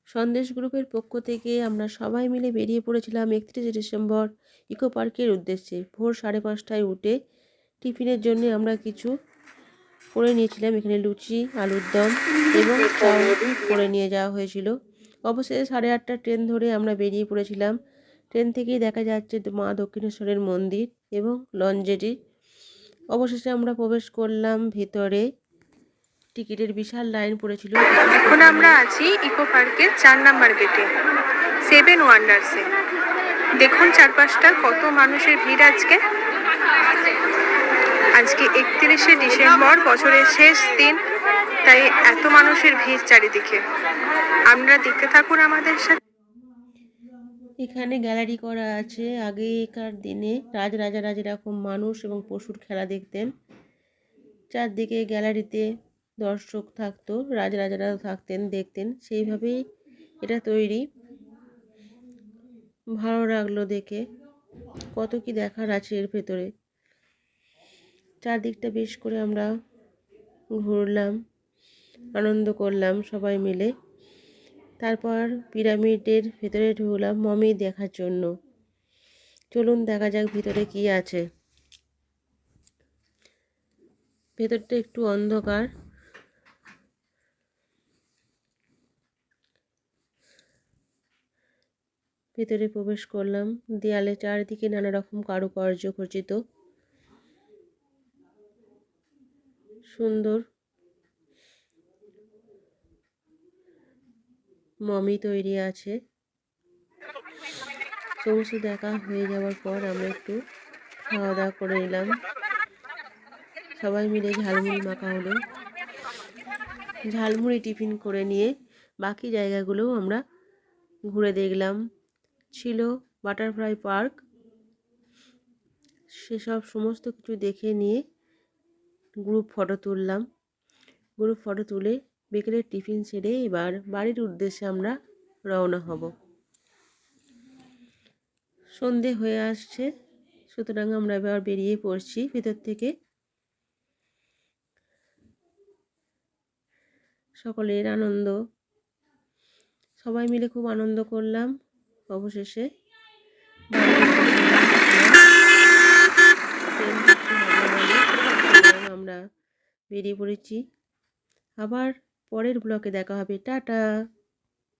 সন্দেশ গ্রুপের পক্ষ থেকে আমরা সবাই মিলে বেরিয়ে পড়েছিলাম 31শে ডিসেম্বর ইকো পার্কের উদ্দেশ্যে। ভোর 5:30টায় উঠে টিফিনের জন্য আমরা কিছু করে নিয়েছিলাম। এখানে লুচি, আলুর দম এবং চাউ করে নিয়ে যাওয়া হয়েছিল। অবশেষে 8:30টার ট্রেন ধরে আমরা বেরিয়ে পড়েছিলাম। ট্রেন থেকেই দেখা যাচ্ছে মা দক্ষিণেশ্বরের মন্দির এবং লঞ্চজেটি। অবশেষে আমরা প্রবেশ করলাম ভেতরে। টিকিটের বিশাল লাইন পড়েছিল। এখন আমরা আছি ইকো পার্কের 4 নাম্বার গেটে, 7 ওয়ান্ডার্সে। দেখুন চারপাশটা কত মানুষের ভিড় আজকে। আজকে 31শে ডিসেম্বর, বছরের শেষ দিন, তাই এত মানুষের ভিড় চারিদিকে। আমরা দেখতে থাকুন আমাদের সাথে। এখানে গ্যালারি করা আছে। আগেকার দিনে রাজরাজারা যেরকম মানুষ এবং পশুর খেলা দেখতেন, চারদিকে গ্যালারিতে দর্শক থাকতো, রাজরাজারাও থাকতেন, দেখতেন। সেইভাবেই এটা তৈরি। ভালো লাগলো দেখে। কত কি দেখার আছে এর ভেতরে। চারদিকটা বেশ করে আমরা ঘুরলাম, আনন্দ করলাম সবাই মিলে। তারপর পিরামিডের ভেতরে ঢুকলাম মমি দেখার জন্য। চলুন দেখা যাক ভিতরে কি আছে। ভেতরটা একটু অন্ধকার। ভেতরে প্রবেশ করলাম। দেয়ালে চারিদিকে নানা রকম কারুকার্য খচিত, সুন্দর মমি তৈরি আছে। সমস্ত দেখা হয়ে যাওয়ার পর আমরা একটু খাওয়া দাওয়া করে নিলাম। সবাই মিলে ঝালমুড়ি মাখা হলো। ঝালমুড়ি টিফিন করে নিয়ে বাকি জায়গাগুলোও আমরা ঘুরে দেখলাম। ছিল বাটারফ্লাই পার্ক। সেসব সমস্ত কিছু দেখে নিয়ে গ্রুপ ফটো তুললাম। গ্রুপ ফটো তুলে বিকেলের টিফিন সেরে এবার বাড়ির উদ্দেশ্যে আমরা রওনা হব। সন্ধে হয়ে আসছে, সুতরাং আমরা এবার বেরিয়ে পড়ছি ভেতর থেকে। সকলের আনন্দ, সবাই মিলে খুব আনন্দ করলাম। অবশেষে আমরা বেরিয়ে পড়েছি। আবার পরের ব্লকে দেখা হবে। টাটা।